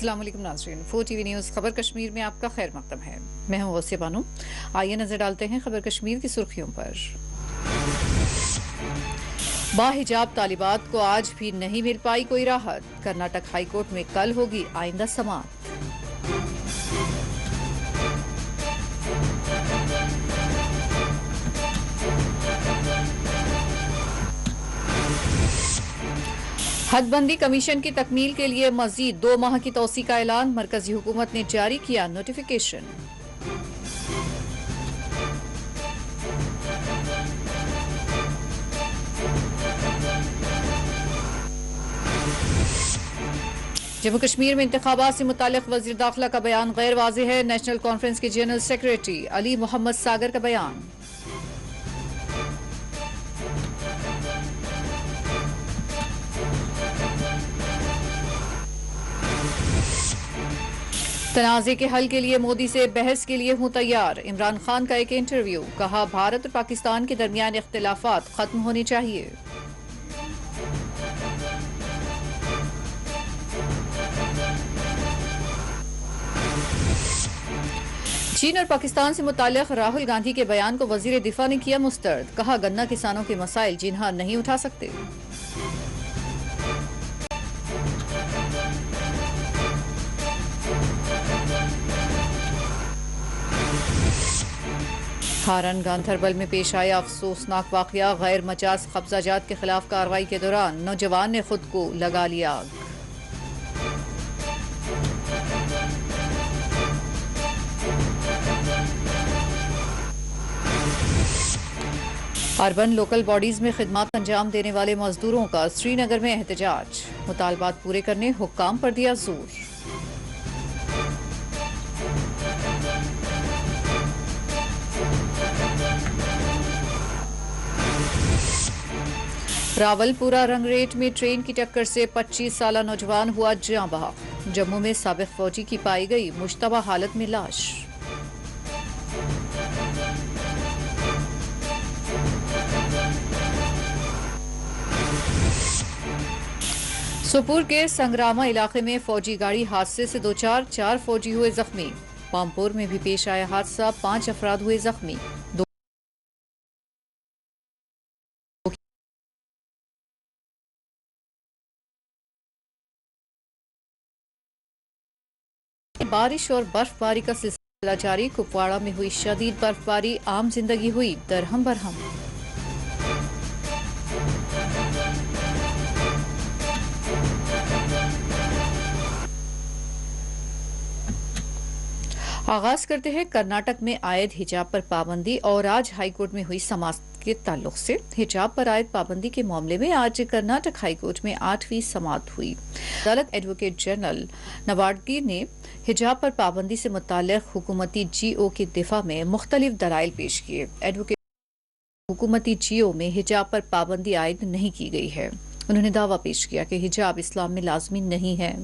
अस्सलाम वालेकुम नाज़रीन, 4 टीवी न्यूज़ खबर कश्मीर में आपका खैर मकदम है। मैं हूं गौसिया बानो। आइए नजर डालते हैं खबर कश्मीर की सुर्खियों पर। बाहिजाब तालिबात को आज भी नहीं मिल पाई कोई राहत। कर्नाटक हाईकोर्ट में कल होगी आइंदा समाअत। हदबंदी कमीशन की तकमील के लिए मजीद 2 माह की तौसी का ऐलान। मरकजी हुकूमत ने जारी किया नोटिफिकेशन। जम्मू कश्मीर में इंतखाबात से मुतालिक वज़ीर दाखिला का बयान गैर वाज़ेह है। नेशनल कॉन्फ्रेंस के जनरल सेक्रेटरी अली मोहम्मद सागर का बयान। तनाज़े के हल के लिए मोदी से बहस के लिए हूं तैयार। इमरान खान का एक इंटरव्यू, कहा भारत और पाकिस्तान के दरमियान इख्तिलाफात खत्म होने चाहिए। चीन और पाकिस्तान से मुताल्लिक़ राहुल गांधी के बयान को वज़ीर दिफा ने किया मुस्तरद। कहा गन्ना किसानों के मसाइल जिन्हा नहीं उठा सकते। हारन गांधरबल में पेश आया अफसोसनाक वाकया। गैर मजाज कब्जाजात के खिलाफ कार्रवाई के दौरान नौजवान ने खुद को लगा लिया आग। अर्बन लोकल बॉडीज में खिदमत अंजाम देने वाले मजदूरों का श्रीनगर में एहतजाज। मुतालबात पूरे करने हुक्काम पर दिया जोर। रावलपुरा रंगरेट में ट्रेन की टक्कर से 25 साला नौजवान हुआ जाँ बहक। जम्मू में साबिक फौजी की पाई गई मुश्तबा हालत में लाश। सोपुर के संग्रामा इलाके में फौजी गाड़ी हादसे से दो चार फौजी हुए जख्मी। पामपुर में भी पेश आया हादसा, 5 अफराद हुए जख्मी। बारिश और बर्फबारी का सिलसिला जारी। कुपवाड़ा में हुई शदीद बर्फबारी, आम जिंदगी हुई दरहम बरहम। आगाज करते हैं कर्नाटक में आयद हिजाब पर पाबंदी और आज हाईकोर्ट में हुई समाअत के ताल्लुक से। हिजाब पर आयद पाबंदी के मामले में आज कर्नाटक हाईकोर्ट में 8वीं समाअत हुई। अदालत एडवोकेट जनरल नवाडगी ने हिजाब पर पाबंदी से मुताल्लिक हुकूमती जीओ की दिफा में मुख्तलिफ दलाइल पेश किए। एडवोकेट हुकूमती जीओ में हिजाब पर पाबंदी आयद नहीं की गई है। उन्होंने दावा पेश किया कि हिजाब इस्लाम में लाजमी नहीं है।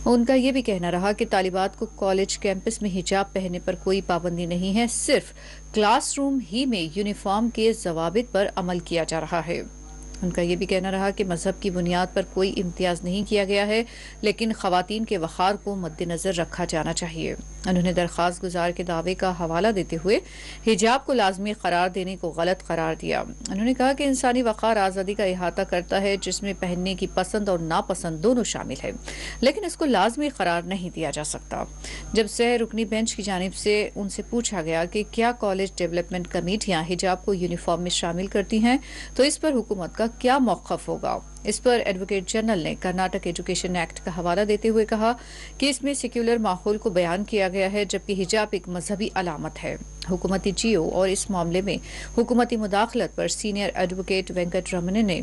उनका यह भी कहना रहा कि तालिबात को कॉलेज कैंपस में हिजाब पहनने पर कोई पाबंदी नहीं है, सिर्फ क्लासरूम ही में यूनिफॉर्म के जवाबित पर अमल किया जा रहा है। उनका यह भी कहना रहा कि मजहब की बुनियाद पर कोई इम्तियाज नहीं किया गया है, लेकिन खवातीन के वक़ार को मद्देनजर रखा जाना चाहिए। उन्होंने दरख्वास्त गुजार के दावे का हवाला देते हुए हिजाब को लाजमी करार देने को गलत करार दिया। उन्होंने कहा कि इंसानी वक़ार आज़ादी का इहाता करता है, जिसमें पहनने की पसंद और नापसंद दोनों शामिल है, लेकिन इसको लाजमी करार नहीं दिया जा सकता। जब सह रुकनी बेंच की जानिब से उनसे पूछा गया कि क्या कॉलेज डेवलपमेंट कमेटियां हिजाब को यूनिफॉर्म में शामिल करती हैं, तो इस पर हुकूमत का क्या मौक़िफ़ होगा। इस पर एडवोकेट जनरल ने कर्नाटक एजुकेशन एक्ट का हवाला देते हुए कहा कि इसमें सेक्युलर माहौल को बयान किया गया है, जबकि हिजाब एक मजहबी अलामत है। हुकूमती जीओ और इस मामले में हुकूमती मुदाखलत पर सीनियर एडवोकेट वेंकट रमन ने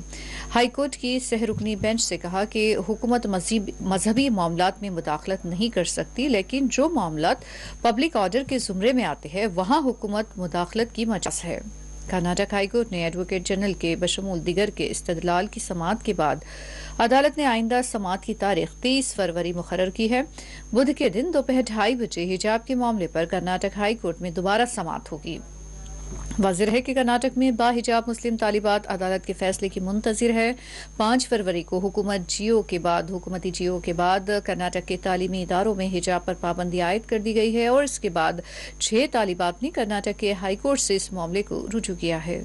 हाईकोर्ट की सहरुकनी बेंच से कहा कि हुकूमत मजहबी मामलात में मुदाखलत नहीं कर सकती, लेकिन जो मामलात पब्लिक ऑर्डर के जुमरे में आते हैं वहां हुकूमत मुदाखलत की मजाज है। कर्नाटक हाईकोर्ट ने एडवोकेट जनरल के बशमूल दिगर के इस्तदलाल की समाअत के बाद अदालत ने आइंदा समाअत की तारीख 30 फरवरी मुकर्रर की है। बुध के दिन दोपहर 2:30 बजे हिजाब के मामले पर कर्नाटक हाईकोर्ट में दोबारा समाअत होगी। वाज़िह है कि कर्नाटक में बाहिजाब मुस्लिम तालिबात अदालत के फैसले की मुंतज़िर है। 5 फरवरी को हुकूमती जियो के बाद कर्नाटक के तालीमी इदारों में हिजाब पर पाबंदी आयद कर दी गई है और इसके बाद 6 तालिबात ने कर्नाटक के हाईकोर्ट से इस मामले को रुजू किया है।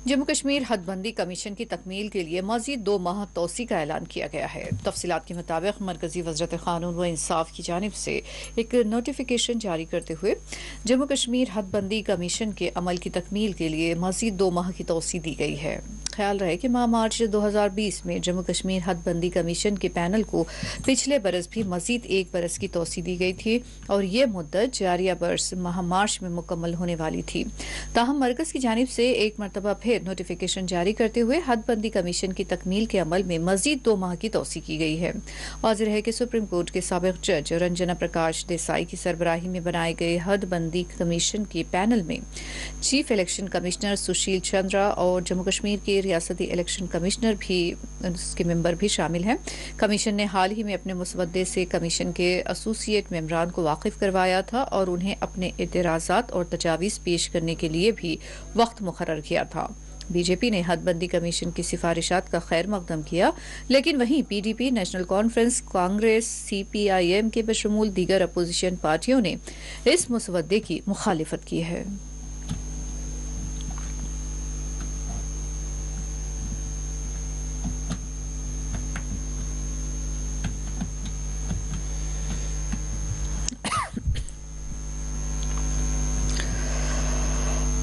जम्मू कश्मीर हदबंदी कमीशन की तकमील के लिए मज़ीद 2 माह तोसी का ऐलान किया गया है। तफसीलात के मुताबिक मरकजी वज़रत क़ानून व इंसाफ की जानिब से एक नोटिफिकेशन जारी करते हुए जम्मू कश्मीर हदबंदी कमीशन के अमल की तकमील के लिए मज़ीद 2 माह की तोसी दी गई है। ख्याल रहे कि माह मार्च 2020 में जम्मू कश्मीर हदबंदी कमीशन के पैनल को पिछले बरस भी मज़ीद 1 बरस की तोसी दी गई थी और ये मुद्दत जारिया बरस माह मार्च में मुकम्मल होने वाली थी। ताहम मरकज की जानिब से एक मरतबा फिर नोटिफिकेशन जारी करते हुए हदबंदी कमीशन की तकमील के अमल में मजीद 2 माह की तोसी की गई है। वाज़िह है कि सुप्रीम कोर्ट के साबिक जज रंजना प्रकाश देसाई की सरबराही में बनाए गए हदबंदी कमीशन के पैनल में chief election commissioner Sushil Chandra और जम्मू कश्मीर के रियासती इलेक्शन कमिश्नर भी उसके मेंबर भी शामिल हैं। कमीशन ने हाल ही में अपने मुसवदे से कमीशन के एसोसिएट मेंबरान को वाकिफ करवाया था और उन्हें अपने एतराज़ात और तजावीज़ पेश करने के लिए भी वक्त मुकर्रर किया था। बीजेपी ने हदबंदी कमीशन की सिफारिशात का खैर मकदम किया, लेकिन वहीं PDP, national conference, Congress, CPIM के बशमूल दीगर अपोजिशन पार्टियों ने इस मुसवदे की मुखालिफत की है।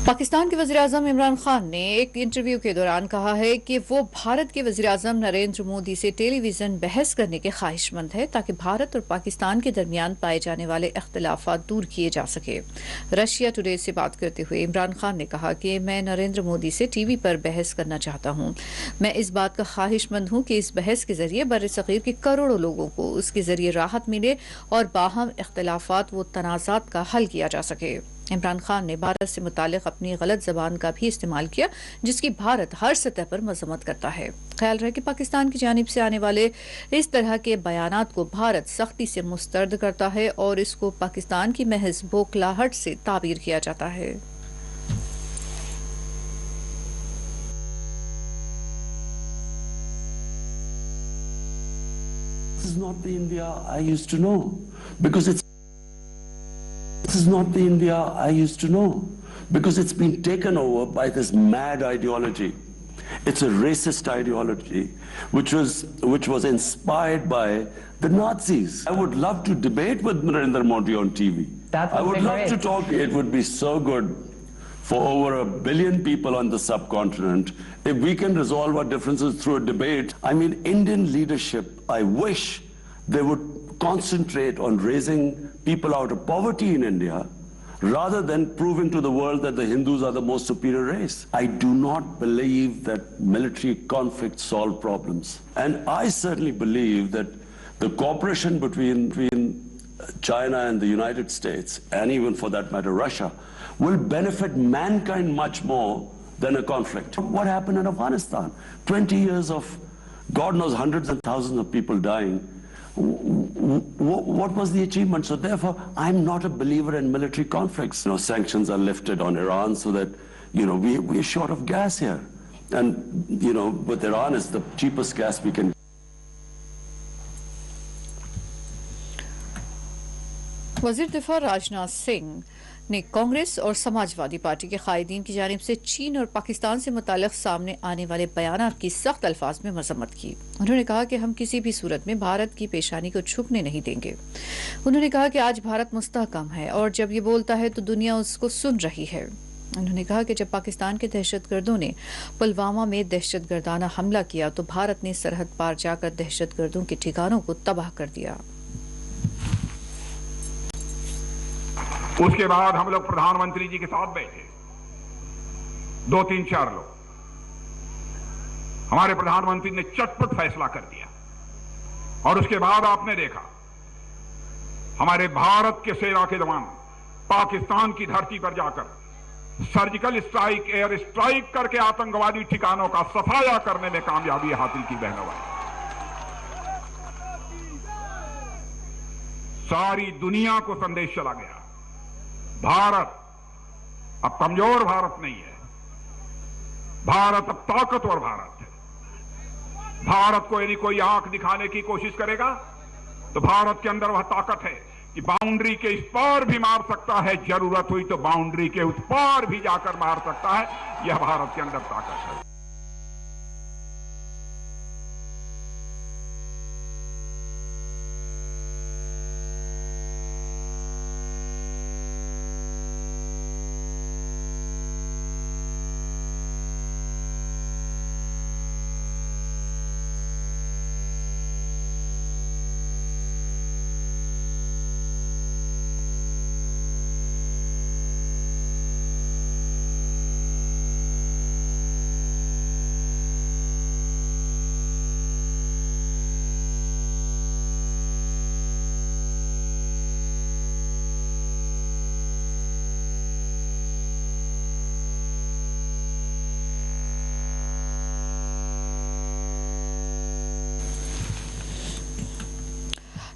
पाकिस्तान के वज़ीर-ए-आज़म इमरान खान ने एक इंटरव्यू के दौरान कहा है कि वो भारत के वज़ीर-ए-आज़म नरेंद्र मोदी से टेलीविजन बहस करने के ख्वाहिशमंद है ताकि भारत और पाकिस्तान के दरमियान पाए जाने वाले इख्तिलाफात दूर किए जा सके। रशिया टुडे से बात करते हुए इमरान खान ने कहा कि मैं नरेंद्र मोदी से टीवी पर बहस करना चाहता हूँ। मैं इस बात का ख्वाहिशमंद हूँ कि इस बहस के जरिए बर्र-ए-सग़ीर के करोड़ों लोगों को उसके जरिए राहत मिले और बाहम इख्तिलाफात व तनाज़ात का हल किया जा सके। इमरान खान ने भारत से मुतालिक अपनी गलत जबान का भी इस्तेमाल किया जिसकी भारत हर सतह पर मजम्मत करता है। ख्याल रहे कि पाकिस्तान की जानिब से आने वाले इस तरह के बयानात को भारत सख्ती से मुस्तरद करता है और इसको पाकिस्तान की महज बौखलाहट से ताबीर किया जाता है। This is not the India I used to know because it's This is not the India I used to know because it's been taken over by this mad ideology. It's a racist ideology which was inspired by the Nazis. I would love to debate with Narendra Modi on TV. I would love to talk. It would be so good for over 1 billion people on the subcontinent if we can resolve our differences through a debate. I mean, Indian leadership, I wish they would concentrate on raising people out of poverty in India rather than proving to the world that the Hindus are the most superior race. I do not believe that military conflicts solve problems. And I certainly believe that the cooperation between China and the United States, and even for that matter Russia, will benefit mankind much more than a conflict. What happened in Afghanistan? 20 years of God knows hundreds and thousands of people dying. What was the achievement? So therefore, I'm not a believer in military conflicts. Sanctions are lifted on Iran so that, we're short of gas here. And, with Iran, it's the cheapest gas we can. वज़ीर दिफा राजनाथ सिंह ने कांग्रेस और Samajwadi party के कायदीन की जानिब से चीन और पाकिस्तान से मुताल्लिक़ सामने आने वाले बयानात की सख्त अल्फाज में मजम्मत की। उन्होंने कहा कि हम किसी भी सूरत में भारत की पेशानी को झुकने नहीं देंगे। उन्होंने कहा कि आज भारत मुस्तहकम है और जब ये बोलता है तो दुनिया उसको सुन रही है। उन्होंने कहा कि जब पाकिस्तान के दहशतगर्दों ने पुलवामा में दहशतगर्दाना हमला किया तो भारत ने सरहद पार जाकर दहशतगर्दों के ठिकानों को तबाह कर दिया। उसके बाद हम लोग प्रधानमंत्री जी के साथ बैठे, 2-3-4 लोग। हमारे प्रधानमंत्री ने चटपट फैसला कर दिया और उसके बाद आपने देखा हमारे भारत के सेना के जवान पाकिस्तान की धरती पर जाकर सर्जिकल स्ट्राइक, एयर स्ट्राइक करके आतंकवादी ठिकानों का सफाया करने में कामयाबी हासिल की। बहनों भाई, सारी दुनिया को संदेश चला गया, भारत अब कमजोर भारत नहीं है, भारत अब ताकतवर भारत है। भारत को यदि कोई आंख दिखाने की कोशिश करेगा तो भारत के अंदर वह ताकत है कि बाउंड्री के इस पार भी मार सकता है, जरूरत हुई तो बाउंड्री के उस पार भी जाकर मार सकता है। यह भारत के अंदर ताकत है।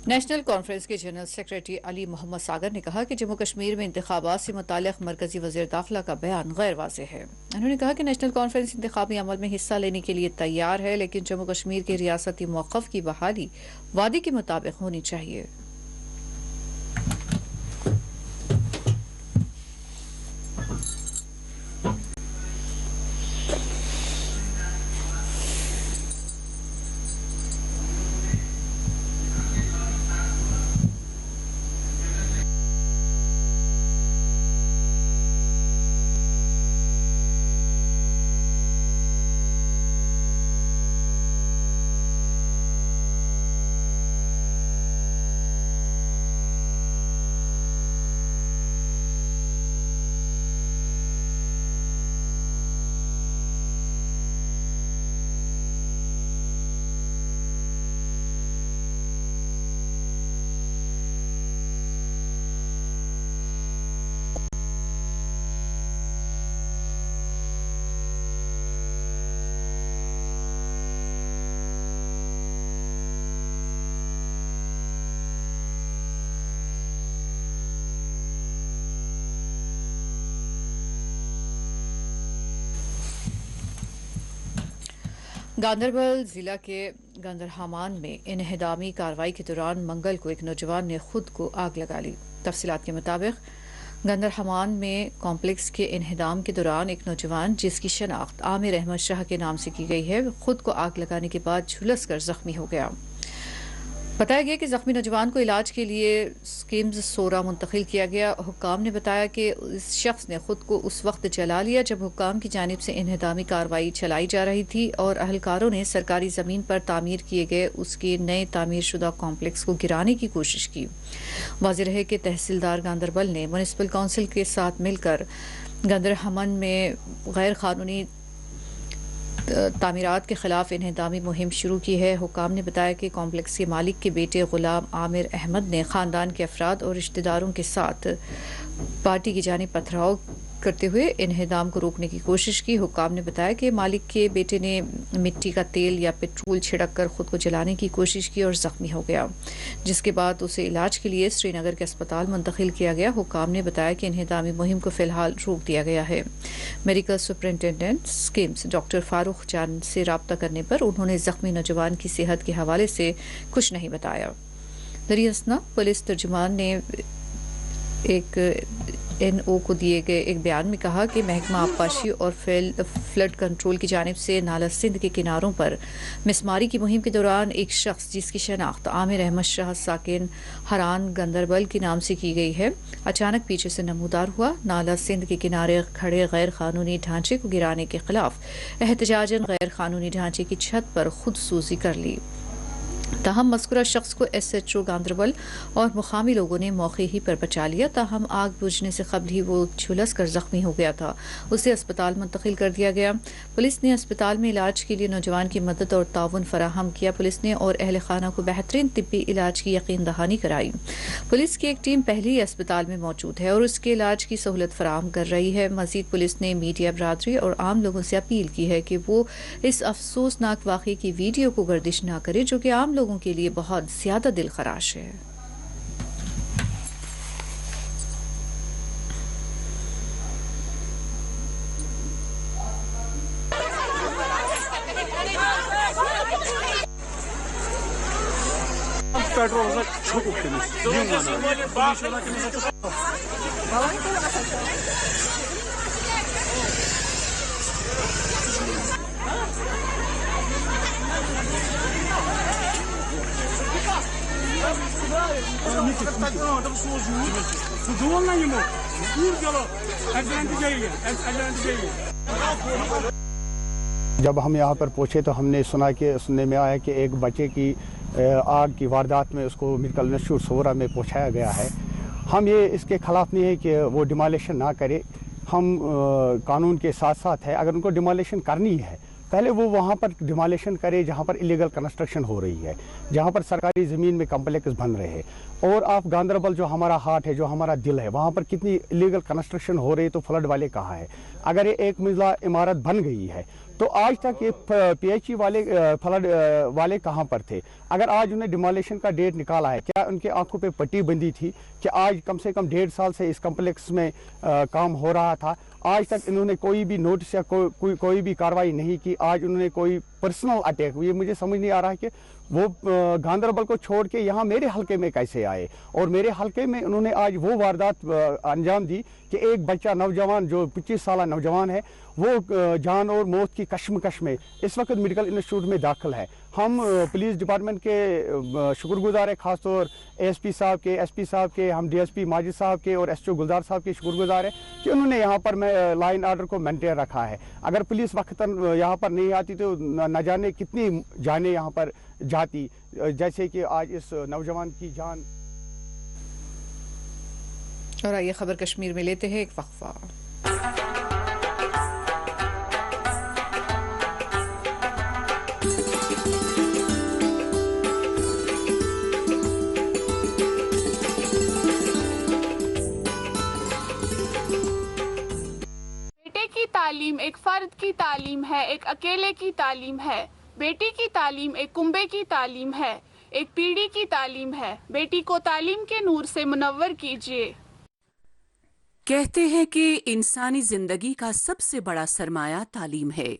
नेशनल कॉन्फ्रेंस के जनरल सेक्रेटरी अली मोहम्मद सागर ने कहा कि जम्मू कश्मीर में इंतखाबात से मुताल्लिक मरकजी वज़ीर दाखिला का बयान गैर वाज़ेह है। उन्होंने कहा कि नेशनल कॉन्फ्रेंस इंतखाबी अमल में हिस्सा लेने के लिए तैयार है, लेकिन जम्मू कश्मीर के रियासती मौक़िफ़ की बहाली वादे के मुताबिक होनी चाहिए। गांदरबल जिला के गंदरहमान में इन्हदामी कार्रवाई के दौरान मंगल को एक नौजवान ने खुद को आग लगा ली। तफसीलात के मुताबिक गंदरहमान में कॉम्प्लेक्स के इन्हदाम के दौरान एक नौजवान जिसकी शनाख्त आमिर अहमद शाह के नाम से की गई है, खुद को आग लगाने के बाद झुलस कर जख्मी हो गया। बताया गया कि जख्मी नौजवान को इलाज के लिए स्कीम्स सोरा मुंतकिल किया गया। हुक्काम ने बताया कि इस शख्स ने खुद को उस वक्त जला लिया जब हुक्काम की जानिब से इन्हदामी कार्रवाई चलाई जा रही थी और अहलकारों ने सरकारी ज़मीन पर तामीर किए गए उसके नए तामीर शुदा कॉम्प्लेक्स को गिराने की कोशिश की। वाज़ेह रहे कि तहसीलदार गांदरबल ने म्यूनिसिपल काउंसिल के साथ मिलकर गंदरहमन में गैर कानूनी तामीरात के खिलाफ इन्हदामी मुहिम शुरू की है। हुक्काम ने बताया कि कॉम्प्लेक्स के मालिक के बेटे गुलाम आमिर अहमद ने ख़ानदान के अफराद और रिश्तेदारों के साथ पार्टी की जानिब पथराव करते हुए इन्हदाम को रोकने की कोशिश की। हुक्काम ने बताया कि मालिक के बेटे ने मिट्टी का तेल या पेट्रोल छिड़क कर खुद को जलाने की कोशिश की और जख्मी हो गया, जिसके बाद उसे इलाज के लिए श्रीनगर के अस्पताल मुंतकिल किया गया। हुक्काम ने बताया कि इन्हदामी मुहिम को फिलहाल रोक दिया गया है। Medical superintendent schemes doctor Farooq जान से रब्ता करने पर उन्होंने जख्मी नौजवान की सेहत के हवाले से कुछ नहीं बताया। दरियासना पुलिस तर्जुमान ने एक NO को दिए गए एक बयान में कहा कि महकमा आबपाशी और फ्लड कंट्रोल की जानिब से नाला सिंध के किनारों पर मिसमारी की मुहिम के दौरान एक शख्स जिसकी शनाख्त आमिर अहमद शाह साकिन हरान गंदरबल के नाम से की गई है, अचानक पीछे से नमूदार हुआ। नाला सिंध के किनारे खड़े गैर कानूनी ढांचे को गिराने के खिलाफ एहतजाजन गैर कानूनी ढांचे की छत पर खुदसूसी कर ली। ताहम मज़कूरा शख्स को SHO गांदरबल और मुकामी लोगों ने मौके ही पर बचा लिया। ताहम आग बुझने से कबल ही वो झुलस कर जख्मी हो गया था। उसे अस्पताल मुंतकिल कर दिया गया। पुलिस ने अस्पताल में इलाज के लिए नौजवान की मदद और ताउन फराहम किया। पुलिस ने और अहल खाना को बेहतरीन तिब्बी इलाज की यकीन दहानी कराई। पुलिस की एक टीम पहले ही अस्पताल में मौजूद है और उसके इलाज की सहूलत फराहम कर रही है। मजीद पुलिस ने मीडिया बरादरी और आम लोगों से अपील की है कि वो इस अफसोसनाक वाक़े की वीडियो को गर्दिश न करे, जो कि आम लोगों के लिए बहुत ज्यादा दिल खराश है। जब हम यहाँ पर पहुँचे तो हमने सुनने में आया कि एक बच्चे की आग की वारदात में उसको मेडिकल इंस्टीट्यूट सोरा में पहुँचाया गया है। हम ये इसके ख़िलाफ़ नहीं है कि वो डिमोलिशन ना करे। हम कानून के साथ साथ है, अगर उनको डिमोलिशन करनी है पहले वो वहाँ पर डिमोलिशन करे जहाँ पर इलीगल कंस्ट्रक्शन हो रही है, जहाँ पर सरकारी ज़मीन में कम्प्लेक्स बन रहे हैं। और आप गांदरबल जो हमारा हार्ट है, जो हमारा दिल है, वहाँ पर कितनी इलीगल कंस्ट्रक्शन हो रही है, तो फ्लड वाले कहाँ है? अगर ये एक मंजिला इमारत बन गई है तो आज तक ये PHE वाले फ्लड वाले कहाँ पर थे? अगर आज उन्हें डिमोलिशन का डेट निकाला है, क्या उनके आंखों पे पट्टी बंदी थी कि आज कम से कम 1.5 साल से इस कम्प्लेक्स में काम हो रहा था? आज तक इन्होंने कोई भी नोटिस या कोई भी कार्रवाई नहीं की। आज उन्होंने कोई पर्सनल अटैक, ये मुझे समझ नहीं आ रहा है कि वो गांदरबल को छोड़ के यहाँ मेरे हलके में कैसे आए, और मेरे हलके में उन्होंने आज वो वारदात अंजाम दी कि एक बच्चा नौजवान जो 25 साल नौजवान है वो जान और मौत की कश्मकश में इस वक्त मेडिकल इंस्टीट्यूट में दाखिल है। हम पुलिस डिपार्टमेंट के शुक्रगुजार है, ख़ासतौर ASP साहब के, SP साहब के, हम DSP माजिद साहब के और SHO गुलजार साहब के शुक्रगुजार है कि उन्होंने यहाँ पर लाइन आर्डर को मेंटेन रखा है। अगर पुलिस वक्तन यहाँ पर नहीं आती तो न जाने कितनी जानें यहाँ पर जाती, जैसे कि आज इस नौजवान की जान। और आइए खबर कश्मीर में लेते हैं एक वक्फा। तालीम एक फर्द की तालीम है, एक अकेले की तालीम है। बेटी की तालीम एक कुंबे की तालीम है, एक पीढ़ी की तालीम है। बेटी को तालीम के नूर से मुनव्वर कीजिए। कहते हैं कि इंसानी जिंदगी का सबसे बड़ा सरमाया तालीम है,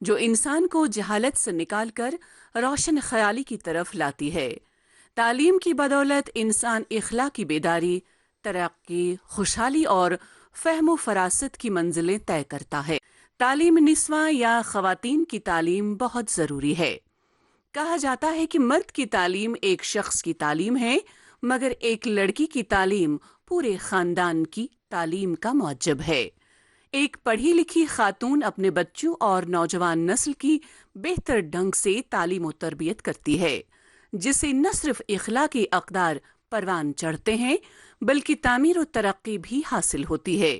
जो इंसान को जहालत से निकालकर रोशन ख्याली की तरफ लाती है। तालीम की बदौलत इंसान इखलाकी बेदारी, तरक्की, खुशहाली और फहमो फरासत की मंजिलें तय करता है। तालीम निस्वा या ख़वातीन की तालीम बहुत ज़रूरी है। कहा जाता है कि मर्द की तालीम एक शख्स की तालीम है, मगर एक लड़की की तालीम पूरे ख़ानदान की तालीम का मौजब है। एक पढ़ी लिखी खातून अपने बच्चों और नौजवान नस्ल की बेहतर ढंग से तालीम और तरबियत करती है, जिसे न सिर्फ इखलाकी अक़दार परवान चढ़ते हैं बल्कि तामीर और तरक्की भी हासिल होती है।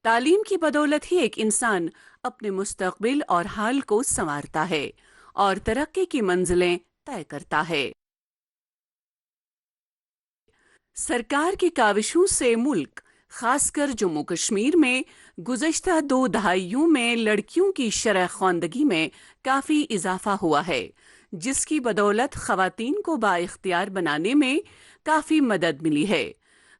तालीम की बदौलत ही एक इंसान अपने मुस्तक़बिल और हाल को संवारता है और तरक्की की मंजिलें तय करता है। सरकार की काविशों से मुल्क, खासकर जम्मू कश्मीर में गुज़श्ता 2 दहाइयों में लड़कियों की शरह ख़्वानदगी में काफ़ी इजाफा हुआ है, जिसकी बदौलत ख़वातीन को बाइख्तियार बनाने में काफ़ी मदद मिली है।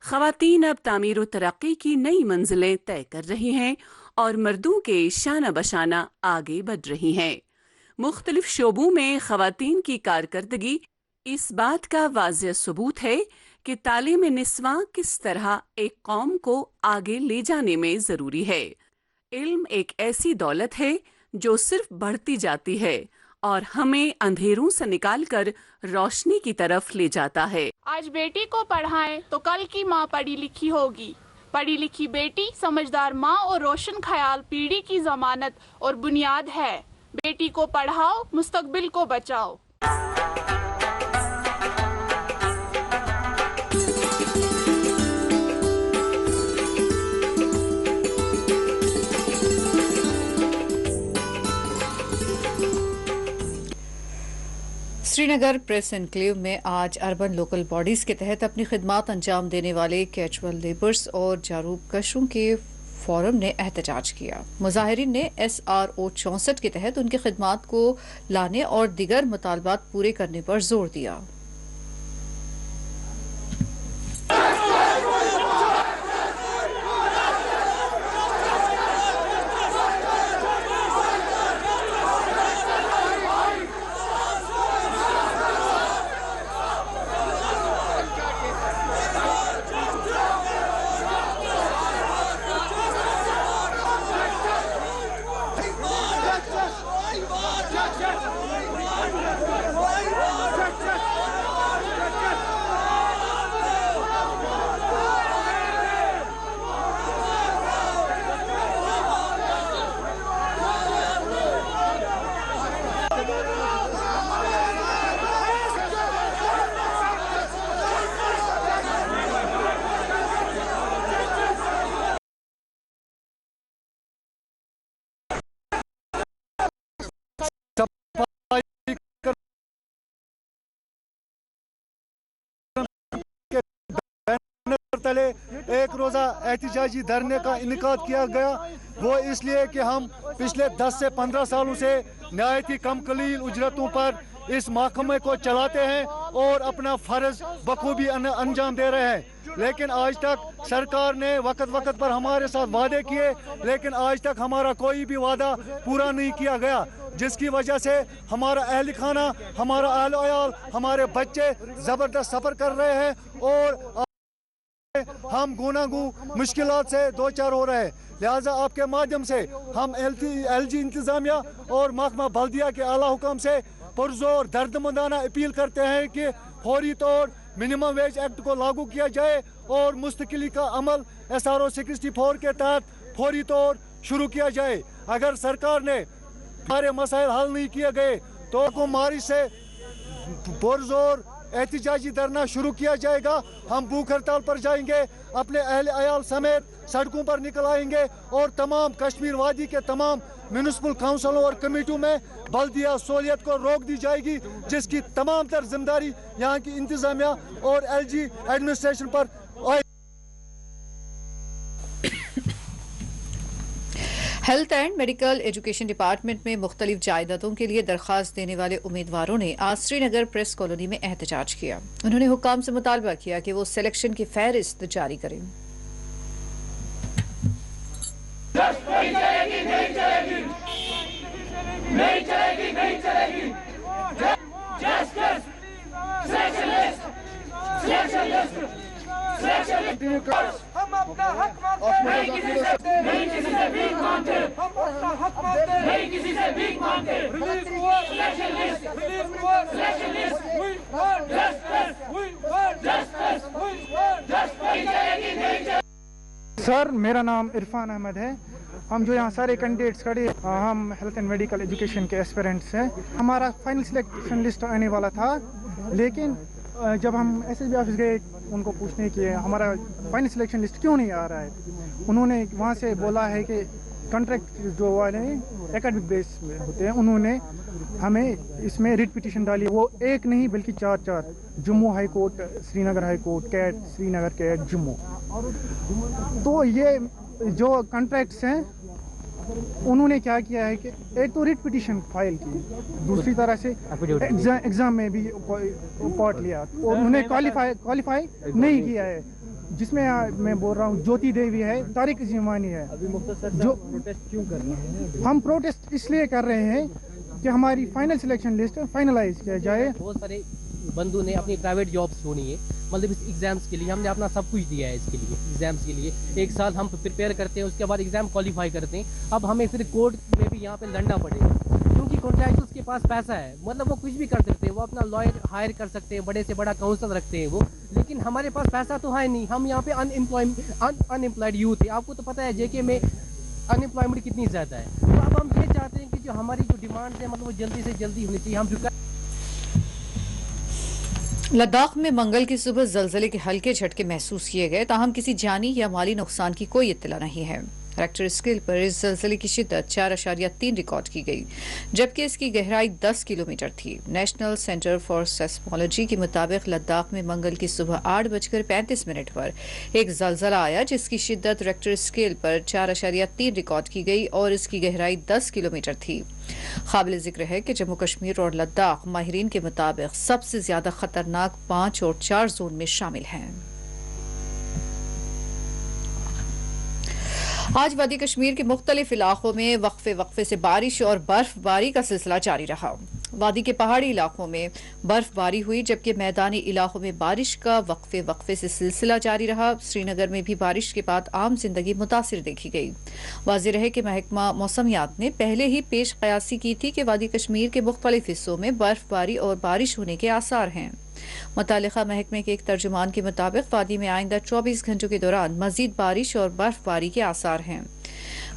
ख़वातीन अब तामीर व तरक्की की नई मंजिलें तय कर रही हैं और मर्दों के शाना बशाना आगे बढ़ रही हैं। मुख्तलिफ शोबों में ख़वातीन की कारकर्दगी इस बात का वाज़ेह सबूत है कि तालीम निस्वा किस तरह एक कौम को आगे ले जाने में ज़रूरी है। इल्म एक ऐसी दौलत है जो सिर्फ बढ़ती जाती है और हमें अंधेरों से निकालकर रोशनी की तरफ ले जाता है। आज बेटी को पढ़ाएं तो कल की माँ पढ़ी लिखी होगी। पढ़ी लिखी बेटी, समझदार माँ और रोशन ख्याल पीढ़ी की जमानत और बुनियाद है। बेटी को पढ़ाओ, मुस्तकबिल को बचाओ। श्रीनगर प्रेस एनक्लेव में आज अर्बन लोकल बॉडीज के तहत अपनी खिदमात अंजाम देने वाले कैजुअल लेबर्स और जारूबकशों के फोरम ने एहतजाज किया। मुजाहिरीन ने SRO 64 के तहत उनकी खिदमात को लाने और दीगर मुतालबात पूरे करने पर जोर दिया। एक रोज़ा एहतजाजी धरने का इनेकाद किया गया। वो इसलिए कि हम पिछले 10 से 15 सालों से नहायत ही कम कलील उजरतों पर इस महकमे को चलाते हैं और अपना फ़र्ज बखूबी अंजाम दे रहे हैं। लेकिन आज तक सरकार ने वक्त वक्त पर हमारे साथ वादे किए, लेकिन आज तक हमारा कोई भी वादा पूरा नहीं किया गया, जिसकी वजह से हमारा अहल खाना, हमारा अहल अयाल, हमारे बच्चे ज़बरदस्त सफ़र कर रहे हैं और हम गुनागू मुश्किलात से दो चार हो रहे हैं। लिहाजा आपके माध्यम से हम LG इंतजामिया और महकमा बल्दिया के आला हुकाम से पुरजोर दर्दमंदाना अपील करते हैं कि फौरी तौर मिनिमम वेज एक्ट को लागू किया जाए और मुस्तकिली का अमल SRO 64 के तहत फौरी तौर शुरू किया जाए। अगर सरकार ने हमारे मसाइल हल नहीं किए गए तो हुकूमत से पुरजोर एहतजाजी धरना शुरू किया जाएगा। हम भूख हड़ताल पर जाएंगे, अपने अहल अयाल समेत सड़कों पर निकल आएंगे और तमाम कश्मीर वादी के तमाम म्यूनिसिपल काउंसिलों और कमेटियों में बल्दिया सोलियत को रोक दी जाएगी, जिसकी तमाम तर जिम्मेदारी यहाँ की इंतजामिया और LG एडमिनिस्ट्रेशन पर आए। Health and medical education department में मुख्तलिफ जायदादों के लिए दरख्वास्त देने वाले उम्मीदवारों ने आज श्रीनगर प्रेस कॉलोनी में एहतजाज किया। उन्होंने हुक्काम से मुतालबा किया कि वो सिलेक्शन की फहरिस्त जारी करें। हम अपना हक मांगते नहीं, किसी से भीख मांगते, हम अपना हक मांगते नहीं, किसी से भीख मांगते। Selection list, selection list, we want justice, we want justice, we want justice। Sir, मेरा नाम इरफान अहमद है। हम जो यहाँ सारे कैंडिडेट्स खड़े, हम हेल्थ एंड मेडिकल एजुकेशन के एस्पिरेंट्स हैं। हमारा फाइनल सिलेक्शन लिस्ट आने वाला था, लेकिन जब हम SSB ऑफिस गए उनको पूछने कि हमारा फाइनल सिलेक्शन लिस्ट क्यों नहीं आ रहा है, उन्होंने वहाँ से बोला है कि कॉन्ट्रैक्ट जो वाले एकेडमिक बेस में होते हैं, उन्होंने हमें इसमें रिट पिटीशन डाली। वो एक नहीं बल्कि 4 Jammu high court, Srinagar high court, CAT, Srinagar CAT, Jammu. तो ये जो कॉन्ट्रैक्ट्स हैं उन्होंने क्या किया है कि एक तो रिट पिटीशन फाइल की, दूसरी तरह से एग्ज़ाम में भी पार्ट लिया और उन्होंने क्वालिफाई नहीं किया है, जिसमें मैं बोल रहा हूँ ज्योति देवी है, तारिक जिमानी है। जो प्रोटेस्ट क्यों कर रहे हैं? हम प्रोटेस्ट इसलिए कर रहे हैं कि हमारी फाइनल सिलेक्शन लिस्ट फाइनलाइज किया जाए। बहुत सारे बंधु ने अपनी प्राइवेट जॉब्स होनी है, मतलब इस एग्ज़ाम्स के लिए हमने अपना सब कुछ दिया है। इसके लिए एग्ज़ाम्स के लिए 1 साल हम प्रिपेयर करते हैं, उसके बाद एग्ज़ाम क्वालिफाई करते हैं। अब हमें फिर कोर्ट में भी यहाँ पे लड़ना पड़ेगा, क्योंकि कॉन्ट्रैक्टर्स के पास पैसा है, मतलब वो कुछ भी कर सकते हैं, वो अपना लॉयर हायर कर सकते हैं, बड़े से बड़ा काउंसिल रखते हैं वो, लेकिन हमारे पास पैसा तो है नहीं। हम यहाँ पे अनएम्प्लॉयड यूथ है, आपको तो पता है JK में अनएम्प्लॉयमेंट कितनी ज़्यादा है। तो अब हम ये चाहते हैं कि जो हमारी जो डिमांड है, मतलब वो जल्दी से जल्दी होनी चाहिए। हम लद्दाख में मंगल की सुबह जलजले के हल्के झटके महसूस किए गए, ताहम किसी जानी या माली नुकसान की कोई इत्तला नहीं है। रेक्टर स्केल पर इस ज़लज़ले की शिद्दत 4.3 रिकॉर्ड की गई, जबकि इसकी गहराई 10 किलोमीटर थी। नेशनल सेंटर फॉर सेस्मोलॉजी के मुताबिक लद्दाख में मंगल की सुबह 8:35 पर एक ज़लज़ला आया, जिसकी शिद्दत रेक्टर स्केल पर 4.3 रिकॉर्ड की गई और इसकी गहराई 10 किलोमीटर थी। काबिल जिक्र है कि जम्मू कश्मीर और लद्दाख माहिरीन के मुताबिक सबसे ज्यादा खतरनाक 5 और 4 जोन में शामिल हैं। आज वादी कश्मीर के मुख्तलिफ इलाकों में वक्फे से बारिश और बर्फबारी का सिलसिला जारी रहा। वादी के पहाड़ी इलाकों में बर्फबारी हुई, जबकि मैदानी इलाकों में बारिश का वक्फे से सिलसिला जारी रहा। श्रीनगर में भी बारिश के बाद आम जिंदगी मुतासिर देखी गई। वाज़ेह रहे कि महकमा मौसमियात ने पहले ही पेश कयासी की थी कि वादी कश्मीर के मुख्तलिफ हिस्सों में बर्फबारी और बारिश होने के आसार हैं। मुतालिका महकमे के एक तर्जुमान के मुताबिक वादी में आइंदा 24 घंटों के दौरान मजीद बारिश और बर्फबारी के आसार हैं।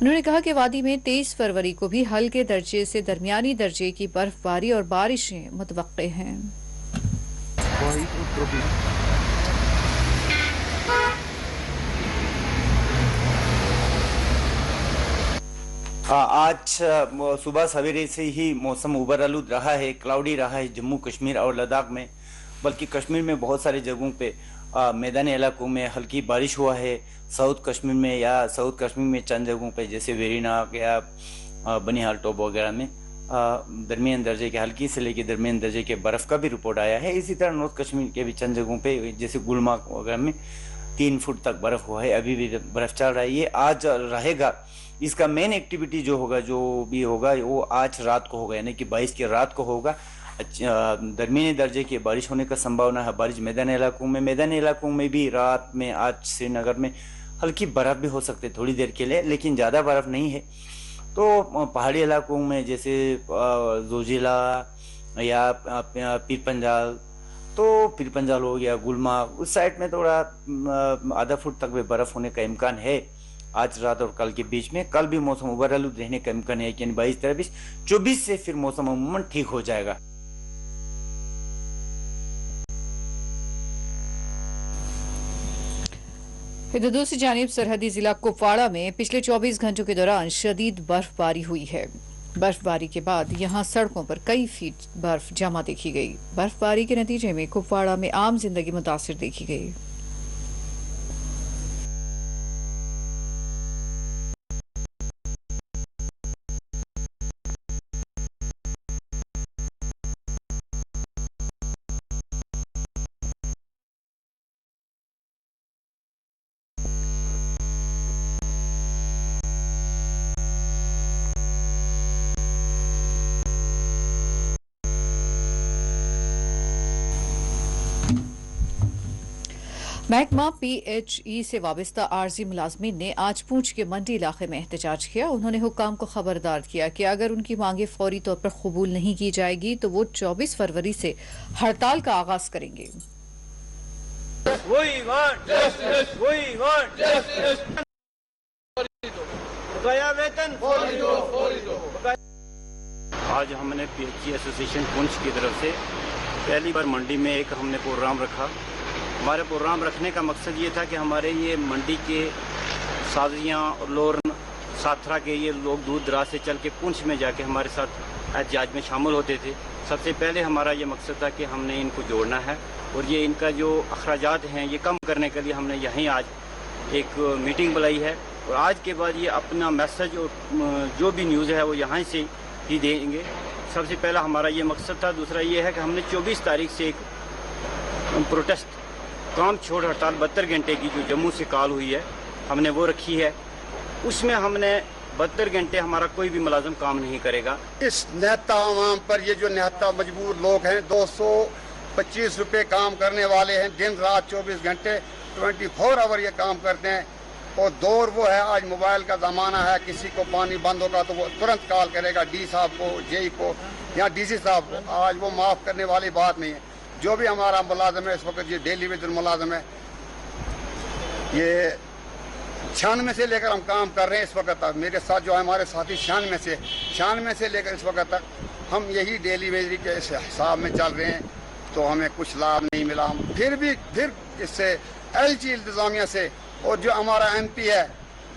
उन्होंने कहा कि वादी में 23 फरवरी को भी हल्के दर्जे से दरमियानी दर्जे की बर्फबारी और बारिशें मुतवक्के हैं। आज सुबह सवेरे से ही मौसम उबर आलूद रहा है, क्लाउडी रहा है जम्मू कश्मीर और लद्दाख में, बल्कि कश्मीर में बहुत सारे जगहों पे मैदानी इलाकों में हल्की बारिश हुआ है। साउथ कश्मीर में चंद जगहों पे जैसे वेरीनाग या बनिहाल टॉप वगैरह में दरमियान दर्जे के हल्की से लेकर दरमियान दर्जे के बर्फ़ का भी रिपोर्ट आया है। इसी तरह नॉर्थ कश्मीर के भी चंद जगहों पे जैसे गुलमार्ग वगैरह में 3 फुट तक बर्फ़ हुआ है, अभी भी बर्फ़ चल रहा है। ये आज रहेगा। इसका मेन एक्टिविटी जो भी होगा वो आज रात को होगा, यानी कि 22 की रात को होगा। दरमियानी दर्जे की बारिश होने का संभावना है। बारिश मैदानी इलाकों में भी रात में आज श्रीनगर में हल्की बर्फ़ भी हो सकती है थोड़ी देर के लिए, लेकिन ज़्यादा बर्फ़ नहीं है। तो पहाड़ी इलाकों में जैसे जोजिला या पीर पंजाल हो गया, गुलमार्ग, उस साइड में थोड़ा आधा फुट तक भी बर्फ़ होने का इम्कान है आज रात और कल के बीच में। कल भी मौसम उबर आलूद रहने का इम्कान है, यानी 22, 23, 24 से फिर मौसम अमूमन ठीक हो जाएगा। इधर दूसरी जानिब सरहदी जिला कुपवाड़ा में पिछले 24 घंटों के दौरान शदीद बर्फबारी हुई है। बर्फबारी के बाद यहां सड़कों पर कई फीट बर्फ जमा देखी गई। बर्फबारी के नतीजे में कुपवाड़ा में आम जिंदगी मुतासिर देखी गई। महकमा PHE से वाबस्ता आर्जी मुलाजमीन ने आज पूंछ के मंडी इलाके में एहतजाज किया। उन्होंने हुक्काम को खबरदार किया कि अगर उनकी मांगे फौरी तौर पर कबूल नहीं की जाएगी तो वो 24 फरवरी से हड़ताल का आगाज करेंगे। आज हमने PHE एसोसिएशन पूंछ की तरफ से पहली बार मंडी में एक हमने प्रोग्राम रखा। हमारे प्रोग्राम रखने का मकसद ये था कि हमारे ये मंडी के साजियाँ और लोरन साथरा के ये लोग दूर दराज से चल के पूंछ में जाके हमारे साथ एहतजाज में शामिल होते थे। सबसे पहले हमारा ये मकसद था कि हमने इनको जोड़ना है और ये इनका जो अखराजात हैं ये कम करने के लिए हमने यहीं आज एक मीटिंग बुलाई है। और आज के बाद ये अपना मैसेज और जो भी न्यूज़ है वो यहाँ से ही देंगे। सबसे पहला हमारा ये मकसद था। दूसरा ये है कि हमने 24 तारीख से एक प्रोटेस्ट काम छोड़ हड़ताल 72 घंटे की जो जम्मू से कॉल हुई है हमने वो रखी है। उसमें हमने 72 घंटे हमारा कोई भी मुलाजिम काम नहीं करेगा। इस निहत्ता आवाम पर ये जो निहत्ता मजबूर लोग हैं 225 रुपये काम करने वाले हैं, दिन रात 24 घंटे 24 आवर ये काम करते हैं। और दौर वो है, आज मोबाइल का ज़माना है, किसी को पानी बंद होगा तो वो तुरंत कॉल करेगा डी साहब को, जेई को या DC साहब को। आज वो माफ़ करने वाली बात नहीं है। जो भी हमारा मुलाजिम है इस वक्त ये डेली वेतन मुलाजिम है, ये 96 से लेकर हम काम कर रहे हैं इस वक्त तक। मेरे साथ जो है हमारे साथी 96 से लेकर इस वक्त तक हम यही डेली वेजरी के इस हिसाब में चल रहे हैं। तो हमें कुछ लाभ नहीं मिला। हम फिर इससे LG इंतज़ामिया से और जो हमारा MP है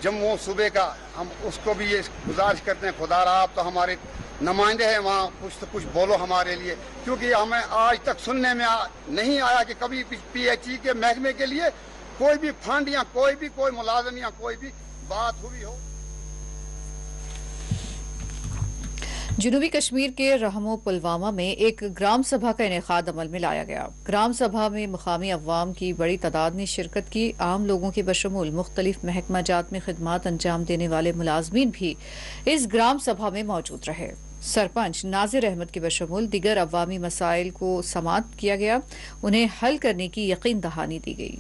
जम्मू सूबे का, हम उसको भी ये गुजारिश करते हैं, खुदारा आप तो हमारे नुमाइंदे हैं वहाँ, कुछ तो कुछ बोलो हमारे लिए, क्योंकि हमें आज तक सुनने में नहीं आया कि कभी PHE के महकमे के लिए कोई भी फंड या कोई मुलाजिम या कोई भी बात हुई हो। जनूबी कश्मीर के रहमो पुलवामा में एक ग्राम सभा का इनेकाद अमल में लाया गया। ग्राम सभा में मुकामी अवाम की बड़ी तादाद ने शिरकत की। आम लोगों के बशमूल मुख्तलिफ महकमा जात में खिदमात अंजाम देने वाले मुलाजमीन भी इस ग्राम सभा में मौजूद रहे। सरपंच नाजिर अहमद के बशमूल दिगर अवामी मसाइल को समाअत किया गया, उन्हें हल करने की यकीन दहानी दी गई।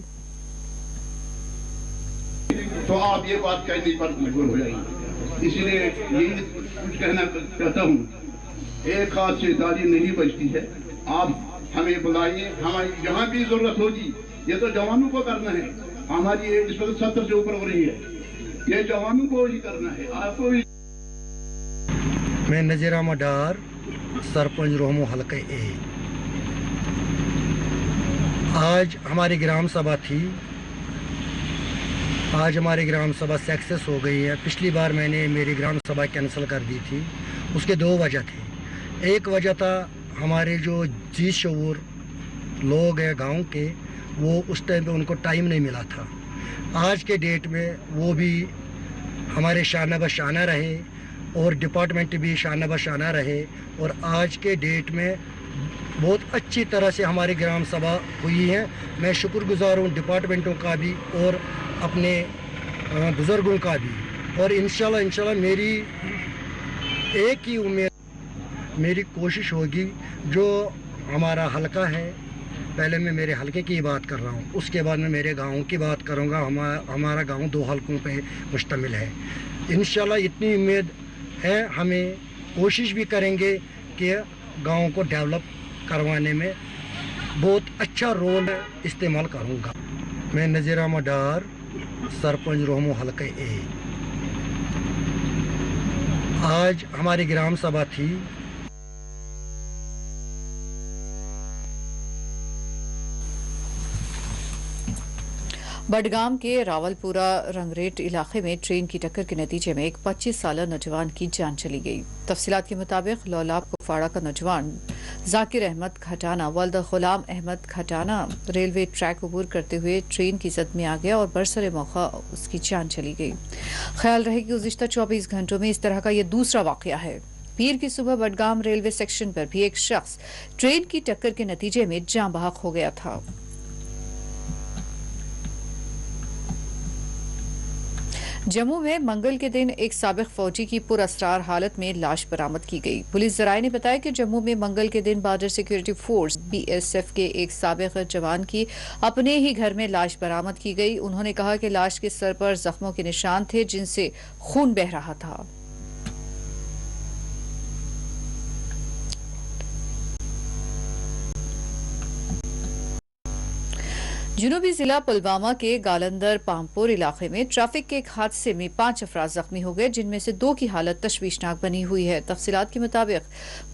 तो आप ये बात कहने पर मजबूर हो जाएंगे, इसलिए यही कुछ कहना चाहता हूँ, एक हाथ से ताली नहीं बजती है। आप हमें बुलाइए, हमारी जहाँ भी जरूरत होगी, ये तो जवानों को करना है, हमारी एज इस वक्त 70 से ऊपर हो रही है, ये जवानों को ही करना है, आपको भी। मैं नज़ीर अहमद डार, सरपंच रहमो हल्का ए। आज हमारी ग्राम सभा थी, आज हमारी ग्राम सभा सक्सेस हो गई है। पिछली बार मैंने मेरी ग्राम सभा कैंसिल कर दी थी, उसके दो वजह थे। एक वजह था हमारे जो जी शऊर लोग हैं गांव के, वो उस टाइम पे उनको टाइम नहीं मिला था। आज के डेट में वो भी हमारे शाना बशाना रहे और डिपार्टमेंट भी शाना बशाना रहे, और आज के डेट में बहुत अच्छी तरह से हमारी ग्राम सभा हुई है। मैं शुक्रगुजार हूँ डिपार्टमेंटों का भी और अपने बुज़ुर्गों का भी, और इंशाल्लाह मेरी एक ही उम्मीद, मेरी कोशिश होगी जो हमारा हलका है, पहले मैं मेरे हलके की बात कर रहा हूँ, उसके बाद मैं मेरे गांव की बात करूँगा। हमारा गांव 2 हलकों पे मुश्तमिल है। इंशाल्लाह इतनी उम्मीद है, हमें कोशिश भी करेंगे कि गांव को डेवलप करवाने में बहुत अच्छा रोल इस्तेमाल करूँगा। मैं नज़ीर अहमद डार, सरपंच रहमो हल्का ए। आज हमारी ग्राम सभा थी। बडगाम के रावलपुरा रंगरेट इलाके में ट्रेन की टक्कर के नतीजे में एक 25 साला नौजवान की जान चली गई। तफसीलात के मुताबिक लौलाब कुपवाड़ा का नौजवान जाकिर अहमद खटाना वल्द गुलाम अहमद खटाना रेलवे ट्रैक अबूर करते हुए ट्रेन की जद में आ गया और बरसरे मौका उसकी जान चली गई। ख्याल रहे कि गुज़िश्ता 24 घंटों में इस तरह का यह दूसरा वाकया है। पीर की सुबह बडगाम रेलवे सेक्शन पर भी एक शख्स ट्रेन की टक्कर के नतीजे में जाँ बहक हो गया था। जम्मू में मंगल के दिन एक साबिक फौजी की पुरअसरार हालत में लाश बरामद की गई। पुलिस जराये ने बताया कि जम्मू में मंगल के दिन बॉर्डर सिक्योरिटी फोर्स BSF के एक साबिक जवान की अपने ही घर में लाश बरामद की गई। उन्होंने कहा कि लाश के सर पर जख्मों के निशान थे जिनसे खून बह रहा था। जनूबी जिला पुलवामा के गालंदर पामपुर इलाके में ट्रैफिक के एक हादसे में 5 अफराद जख्मी हो गए, जिनमें से 2 की हालत तशवीशनाक बनी हुई है। तफसीलात के मुताबिक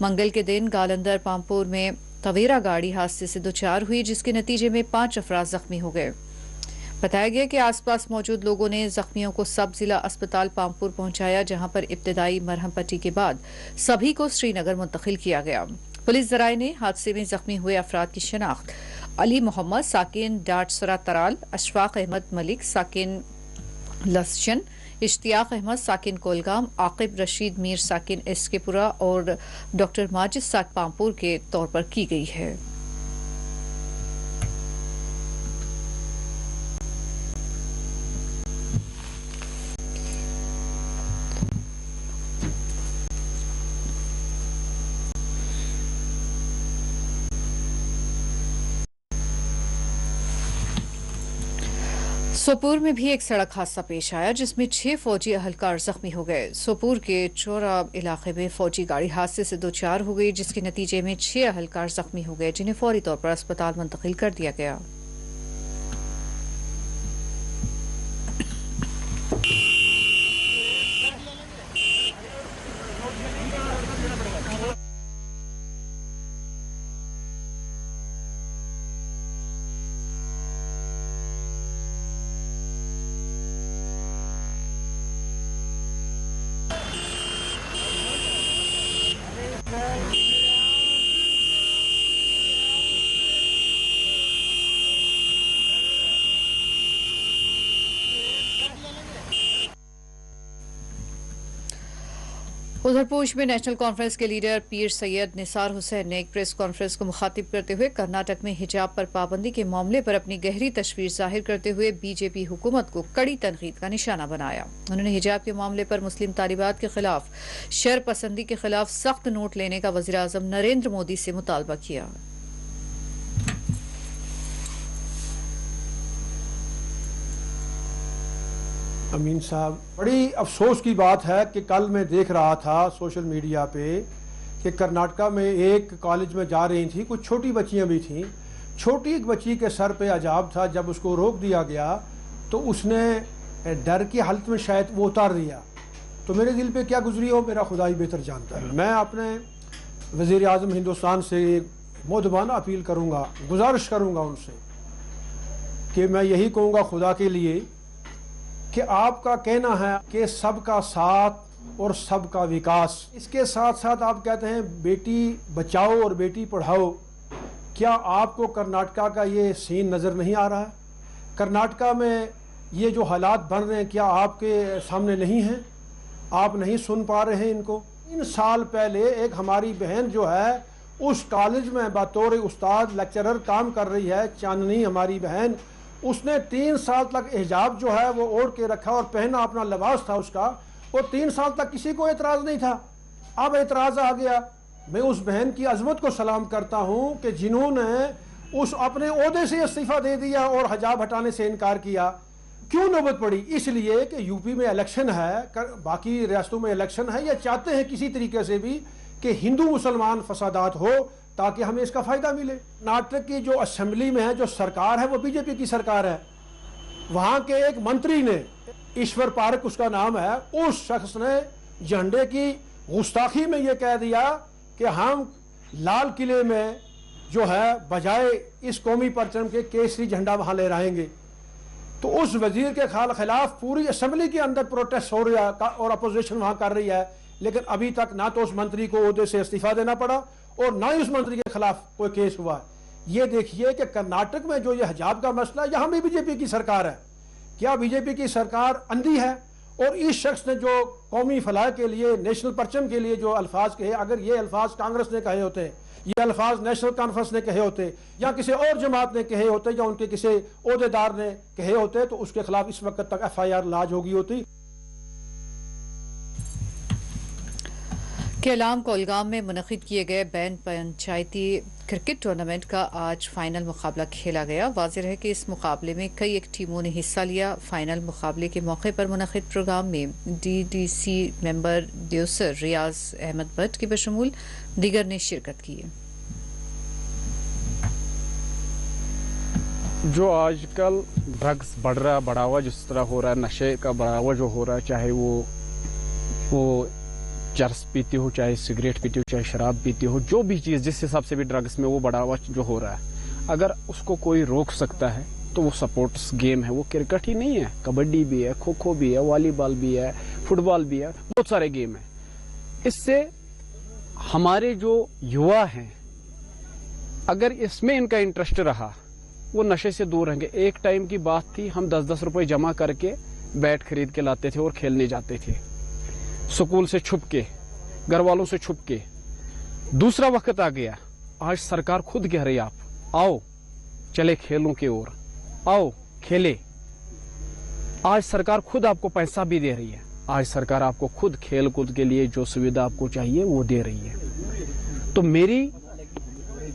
मंगल के दिन गालंदर पामपुर में तवेरा गाड़ी हादसे से दोचार हुई, जिसके नतीजे में 5 अफराद जख्मी हो गए। बताया गया कि आसपास मौजूद लोगों ने जख्मियों को सब जिला अस्पताल पामपुर पहुंचाया, जहां पर इब्तदाई मरहम पट्टी के बाद सभी को श्रीनगर मुंतकिल किया गया। पुलिस जराये ने हादसे में जख्मी हुए अफराद की शनाख्त अली मोहम्मद साकिन डाटसरा तराल, अशफाक अहमद मलिक साकिन लसचन, इश्तियाक अहमद साकिन कोलगाम, आकिब रशीद मीर साकिन एसकेपुरा और डॉक्टर माजिद साक पामपुर के तौर पर की गई है। सोपूर में भी एक सड़क हादसा पेश आया, जिसमें 6 फौजी अहलकार जख्मी हो गए। सोपूर के चोरा इलाके में फौजी गाड़ी हादसे से दोचार हो गई, जिसके नतीजे में 6 अहलकार जख्मी हो गए, जिन्हें फौरी तौर पर अस्पताल मुंतकिल कर दिया गया। उधर पूंछ में नेशनल कॉन्फ्रेंस के लीडर पीर सैयद निसार हुसैन ने एक प्रेस कॉन्फ्रेंस को मुखातिब करते हुए कर्नाटक में हिजाब पर पाबंदी के मामले पर अपनी गहरी तशवीर जाहिर करते हुए बीजेपी हुकूमत को कड़ी तनकीद का निशाना बनाया। उन्होंने हिजाब के मामले पर मुस्लिम तालिबात के खिलाफ शर पसंदी के खिलाफ सख्त नोट लेने का वज़ीर आज़म नरेंद्र मोदी से मुतालबा किया। अमीन साहब, बड़ी अफसोस की बात है कि कल मैं देख रहा था सोशल मीडिया पे कि कर्नाटका में एक कॉलेज में जा रही थी, कुछ छोटी बच्चियां भी थीं। छोटी एक बच्ची के सर पे हिजाब था, जब उसको रोक दिया गया तो उसने डर की हालत में शायद वो उतार दिया। तो मेरे दिल पे क्या गुजरी हो मेरा खुदा ही बेहतर जानता है। मैं अपने वज़ीर आज़म हिंदुस्तान से मोदबाना अपील करूँगा, गुजारिश करूँगा उनसे कि मैं यही कहूँगा खुदा के लिए कि आपका कहना है कि सबका साथ और सबका विकास, इसके साथ साथ आप कहते हैं बेटी बचाओ और बेटी पढ़ाओ। क्या आपको कर्नाटका का ये सीन नज़र नहीं आ रहा है? कर्नाटका में ये जो हालात बन रहे हैं क्या आपके सामने नहीं हैं? आप नहीं सुन पा रहे हैं इनको? 3 साल पहले एक हमारी बहन जो है उस कॉलेज में बतौर उस्ताद लेक्चरर काम कर रही है, चांदनी हमारी बहन, उसने 3 साल तक हिजाब जो है वो ओढ़ के रखा और पहना, अपना लिबास था उसका, वो 3 साल तक किसी को एतराज़ नहीं था। अब एतराज़ आ गया। मैं उस बहन की अजमत को सलाम करता हूँ कि जिन्होंने उस अपने ओहदे से इस्तीफ़ा दे दिया और हिजाब हटाने से इनकार किया। क्यों नौबत पड़ी? इसलिए कि यूपी में इलेक्शन है, बाकी रियासतों में इलेक्शन है, या चाहते हैं किसी तरीके से भी कि हिंदू मुसलमान फसादात हो ताकि हमें इसका फ़ायदा मिले। कर्नाटक की जो असेंबली में है, जो सरकार है, वो बीजेपी की सरकार है। वहाँ के एक मंत्री ने, ईश्वर पारक उसका नाम है, उस शख्स ने झंडे की गुस्ताखी में ये कह दिया कि हम लाल किले में जो है बजाय इस कौमी परचम के केसरी झंडा वहाँ ले रहेंगे। तो उस वजीर के खिलाफ पूरी असेंबली के अंदर प्रोटेस्ट हो रहा है और अपोजिशन वहाँ कर रही है, लेकिन अभी तक ना तो उस मंत्री को ओहदे से इस्तीफा देना पड़ा और ना ही उस मंत्री के खिलाफ कोई केस हुआ। ये देखिए कि कर्नाटक में जो ये हिजाब का मसला है, यहाँ भी बीजेपी की सरकार है। क्या बीजेपी की सरकार अंधी है? और इस शख्स ने जो कौमी फलाह के लिए, नेशनल परचम के लिए जो अल्फाज कहे, अगर ये अल्फाज कांग्रेस ने कहे होते, ये अल्फाज नेशनल कॉन्फ्रेंस ने कहे होते, या किसी और जमात ने कहे होते, या उनके किसी ओहदेदार ने कहे होते, तो उसके खिलाफ इस वक्त तक FIR लाज होगी होती। केलाम कोलगाम में मुनक़िद किए गए बैन पंचायती क्रिकेट टूर्नामेंट का आज फाइनल मुकाबला खेला गया। वाज़ेह है कि इस मुकाबले में कई एक टीमों ने हिस्सा लिया। फाइनल मुकाबले के मौके पर मुनक़िद प्रोग्राम में DDC मेंबर ड्यूसर रियाज अहमद भट्ट के बशमूल दीगर ने शिरकत की। जो आजकल ड्रग्स बढ़ावा जिस तरह हो रहा है, नशे का बढ़ावा जो हो रहा है, चाहे वो चरस पीती हो, चाहे सिगरेट पीती हो, चाहे शराब पीती हो, जो भी चीज़ जिस हिसाब से भी ड्रग्स में वो बढ़ावा जो हो रहा है, अगर उसको कोई रोक सकता है तो वो स्पोर्ट्स गेम है। वो क्रिकेट ही नहीं है, कबड्डी भी है, खो खो भी है, वॉलीबॉल भी है, फुटबॉल भी है, बहुत सारे गेम है। इससे हमारे जो युवा हैं, अगर इसमें इनका इंटरेस्ट रहा, वो नशे से दूर रहेंगे। एक टाइम की बात थी, हम 10-10 रुपए जमा करके बैट खरीद के लाते थे और खेलने जाते थे, स्कूल से छुप के, घर वालों से छुप के। दूसरा वक्त आ गया, आज सरकार खुद कह रही है, आप आओ चले खेलों की ओर, आओ खेले। आज सरकार खुद आपको पैसा भी दे रही है। आज सरकार आपको खुद खेल कूद के लिए जो सुविधा आपको चाहिए वो दे रही है। तो मेरी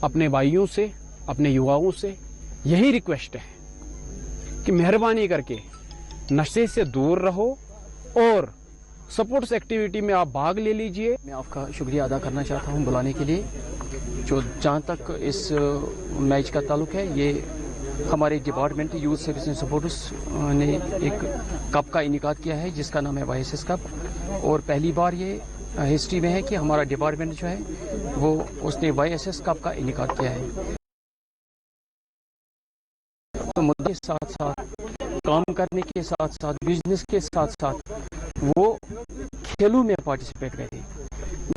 अपने भाइयों से, अपने युवाओं से यही रिक्वेस्ट है कि मेहरबानी करके नशे से दूर रहो और स्पोर्ट्स एक्टिविटी में आप भाग ले लीजिए। मैं आपका शुक्रिया अदा करना चाहता हूं बुलाने के लिए। जो जहां तक इस मैच का ताल्लुक है, ये हमारे department youth service and supports ने एक कप का इनेकाद किया है जिसका नाम है YSS कप। और पहली बार ये हिस्ट्री में है कि हमारा डिपार्टमेंट जो है वो उसने YSS कप का इनेकाद किया है। तो मुद्दे के साथ साथ, काम करने के साथ साथ, बिजनेस के साथ साथ वो खेलों में पार्टिसिपेट करें।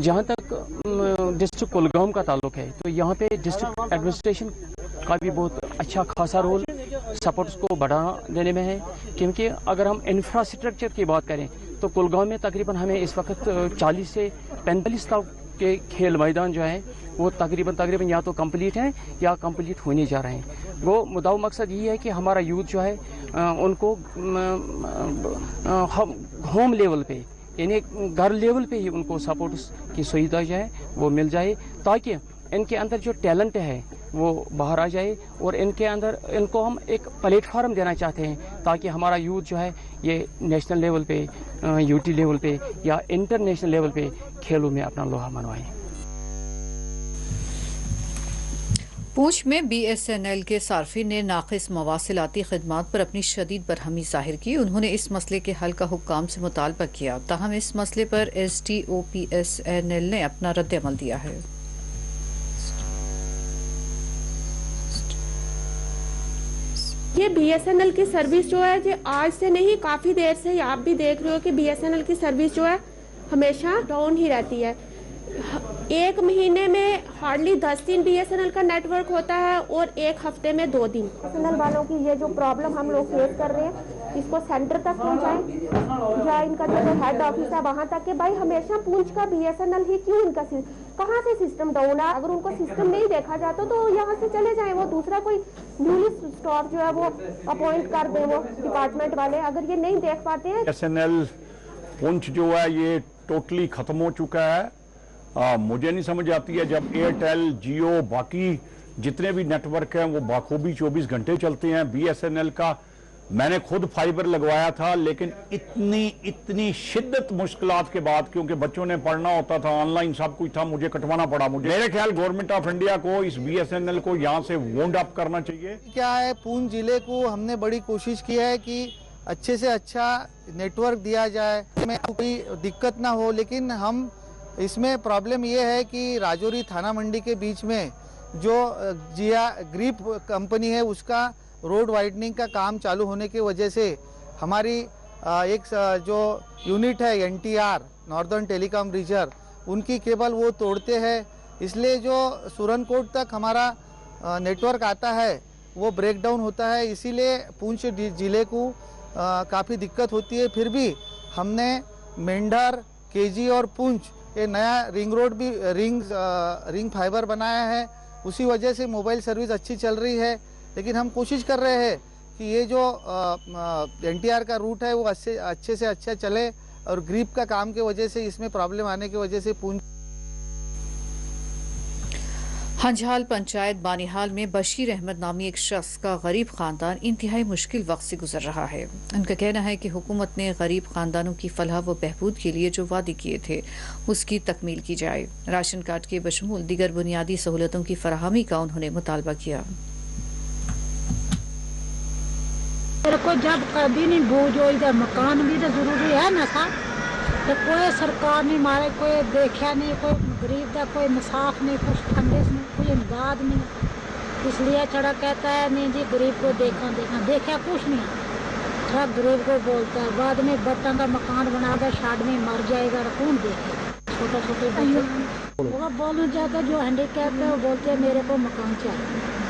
जहाँ तक डिस्ट्रिक्ट कुलगाम का ताल्लुक है, तो यहाँ पे डिस्ट्रिक्ट एडमिनिस्ट्रेशन का भी बहुत अच्छा खासा रोल स्पोर्ट्स को बढ़ा देने में है। क्योंकि अगर हम इंफ्रास्ट्रक्चर की बात करें तो कुलगांव में तकरीबन हमें इस वक्त 40 से 45 तक के खेल मैदान जो है वो तकरीबन या तो कंप्लीट हैं या कंप्लीट होने जा रहे हैं। वो मुद्दा मकसद ये है कि हमारा यूथ जो है उनको होम लेवल पे यानी घर लेवल पे ही उनको सपोर्ट्स की सुविधा जो है वो मिल जाए, ताकि इनके अंदर जो टैलेंट है वो बाहर आ जाए और इनके अंदर इनको हम एक प्लेटफॉर्म देना चाहते हैं ताकि हमारा यूथ जो है ये नेशनल लेवल पे, यूटी लेवल पे या इंटरनेशनल लेवल पे खेलों में अपना लोहा मनवाए। पूंछ में BSNL के सार्फिन ने नाक़िस मवासिलाती खिदमात पर अपनी शदीद बरहमी जाहिर की। उन्होंने इस मसले के हल का हुक्काम से मुतालबा किया, ताहम इस मसले पर SDOPSNL ने अपना रद्द-ए-अमल दिया है। ये BSNL की सर्विस जो है जो आज से नहीं काफ़ी देर से आप भी देख रहे हो कि BSNL की सर्विस जो है हमेशा डाउन ही रहती है। एक महीने में हार्डली 10 दिन BSNL का नेटवर्क होता है और एक हफ्ते में 2 दिन। BSNL वालों की ये जो प्रॉब्लम हम लोग फेस कर रहे हैं इसको सेंटर तक पहुंचाएं या इनका जो हेड ऑफिस है वहाँ तक कि भाई हमेशा पूंछ का BSNL ही क्यों, इनका कहाँ से सिस्टम डाउन है। अगर उनको सिस्टम नहीं देखा जाता तो यहाँ से चले जाएं, वो दूसरा कोई न्यूली स्टाफ जो है वो अपॉइंट कर दें वो डिपार्टमेंट वाले, अगर ये नहीं देख पाते हैं। BSNL पूंछ जो है ये टोटली खत्म हो चुका है। मुझे नहीं समझ आती है जब एयरटेल, जियो, बाकी जितने भी नेटवर्क हैं वो बाखूबी 24 घंटे चलते हैं। BSNL का मैंने खुद फाइबर लगवाया था, लेकिन इतनी शिद्दत मुश्किलात के बाद, क्योंकि बच्चों ने पढ़ना होता था, ऑनलाइन सब कुछ था, मुझे कटवाना पड़ा। मेरे ख्याल गवर्नमेंट ऑफ इंडिया को इस BSNL को यहाँ से वाउंड अप करना चाहिए। क्या है, पूंछ जिले को हमने बड़ी कोशिश की है कि अच्छे से अच्छा नेटवर्क दिया जाए, में कोई दिक्कत ना हो, लेकिन हम इसमें प्रॉब्लम ये है कि राजौरी थाना मंडी के बीच में जो जिया ग्रिप कंपनी है उसका रोड वाइडनिंग का काम चालू होने की वजह से हमारी एक जो यूनिट है NTR नॉर्दर्न टेलीकॉम रीजन उनकी केबल वो तोड़ते हैं, इसलिए जो सुरनकोट तक हमारा नेटवर्क आता है वो ब्रेक डाउन होता है। इसीलिए पूंछ जिले को काफ़ी दिक्कत होती है। फिर भी हमने मेंढर, केजी और पूंछ ये नया रिंग रोड भी रिंग फाइबर बनाया है, उसी वजह से मोबाइल सर्विस अच्छी चल रही है। लेकिन हम कोशिश कर रहे हैं कि ये जो NTR का रूट है वो अच्छे से अच्छा चले, और ग्रिप का काम की वजह से इसमें प्रॉब्लम आने की वजह से पूंछ। हंझाल पंचायत बानिहाल में बशीर अहमद नामी एक शख्स का गरीब खानदान इंतहाई मुश्किल वक्त से गुजर रहा है। उनका कहना है कि हुकूमत ने गरीब खानदानों की फलाह व बहबूद के लिए जो वादे किए थे उसकी तकमील की जाए। राशन कार्ड के बशमूल दीगर बुनियादी सहूलतों की फराहमी का उन्होंने मुतालबा किया। मेरे को जब कभी नहीं बूझो, इधर मकान भी तो जरूरी है ना था, तो कोई सरकार नहीं मारे, कोई देखा नहीं, कोई गरीब का कोई इंसाफ नहीं, कुछ ठंडे नहीं, कोई इमदाद नहीं। इसलिए चढ़ा कहता है नहीं जी गरीब को देखा कुछ नहीं, सब गरीब को बोलता है। बाद में बट्टा का मकान बनाकर शाद में मर जाएगा, कौन देखेगा। छोटे छोटे बच्चे वो बोलना चाहता जो हैंडीकैप है वो बोलते हैं मेरे को मकान चाहिए।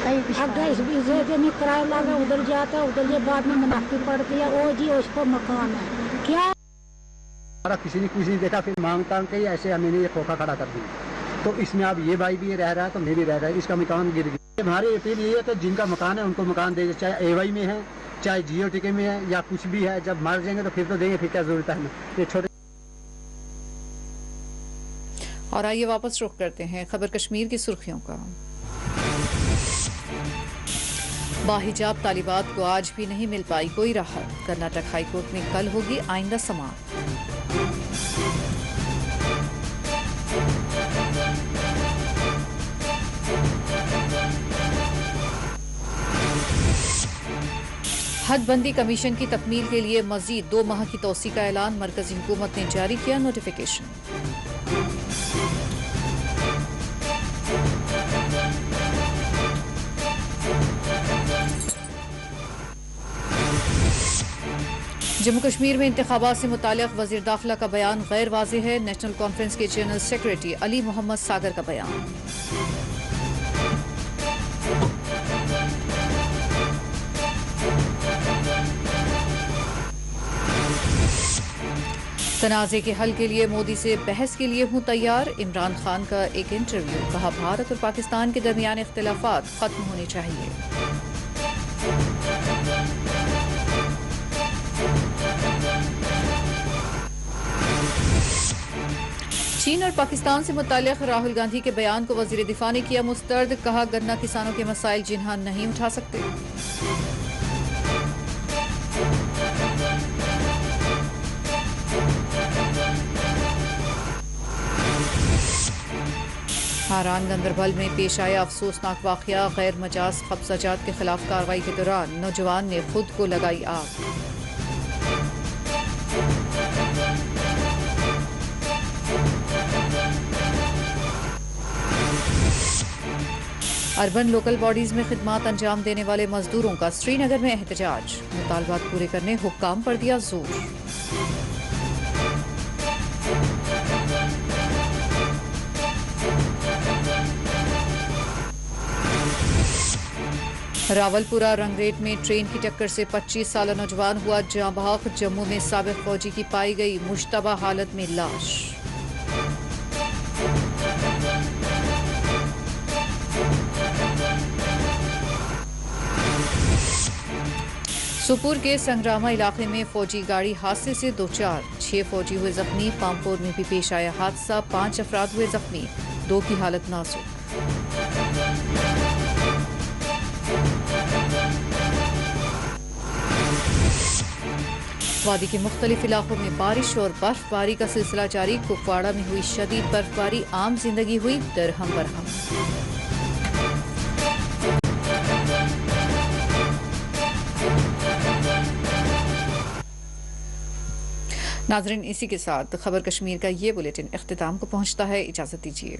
अगर इस बीच में किराया लगा उधर जाता है, उधर बाद में मुनाफी पड़ती है, वो जी उसको मकान है क्या। हमारा किसी ने कुछ नहीं देखा, फिर मांग तांग के ऐसे हमें ये खोखा खड़ा कर दिया। तो इसमें अब ये भाई भी रह रहा है तो मैं भी रह रहा है, इसका मकान गिर गया। हमारी अपील ये है तो जिनका मकान है उनको मकान दे, चाहे AY में है, चाहे GOTK में है, या कुछ भी है। जब मर जाएंगे तो फिर तो देंगे, फिर क्या जरूरत है। ये छोटे। और आइए वापस रुख करते हैं खबर कश्मीर की सुर्खियों का। बाहिजाब तालिबात को आज भी नहीं मिल पाई कोई राहत। कर्नाटक हाईकोर्ट में कल होगी आइंदा समाअत। हदबंदी कमीशन की तकमील के लिए मजीद 2 माह की तौसी का ऐलान। मरकजी हुकूमत ने जारी किया नोटिफिकेशन। जम्मू कश्मीर में इंतखाबात से मुताल्लिक़ वज़ीर दाखिला का बयान गैर वाज़ेह है। नेशनल कॉन्फ्रेंस के जनरल सेक्रेटरी अली मोहम्मद सागर का बयान। तनाज़े के हल के लिए मोदी से बहस के लिए हूं तैयार। इमरान खान का एक इंटरव्यू, कहा भारत और पाकिस्तान के दरमियान इख्तिलाफात खत्म होने चाहिए। चीन और पाकिस्तान से मुताल्लिक़ राहुल गांधी के बयान को वज़ीर दिफा ने किया मुस्तरद, कहा गन्ना किसानों के मसाइल जिन्हा नहीं उठा सकते। हारान गंदरबल में पेश आया अफसोसनाक वाक़या, गैर मजाज कब्ज़ाजात के खिलाफ कार्रवाई के दौरान नौजवान ने खुद को लगाई आग। अर्बन लोकल बॉडीज में खिदमात अंजाम देने वाले मजदूरों का श्रीनगर में एहतजाज, मुतालबात पूरे करने हुक्काम पर दिया जोर। रावलपुरा रंगरेट में ट्रेन की टक्कर से 25 साला नौजवान हुआ जाँ बहक। जम्मू में साबिक फौजी की पाई गई मुश्तबा हालत में लाश। सुपुर के संग्रामा इलाके में फौजी गाड़ी हादसे से 6 फौजी हुए जख्मी। पामपोर में भी पेश आया हादसा, 5 अफराद हुए जख्मी, 2 की हालत नाजुक। वादी के मुख्तलिफ इलाकों में बारिश और बर्फबारी का सिलसिला जारी। कुपवाड़ा में हुई शदीद बर्फबारी, आम जिंदगी हुई दरहम बरहम। नाजरीन, इसी के साथ खबर कश्मीर का ये बुलेटिन इख्तिताम को पहुंचता है। इजाजत दीजिए।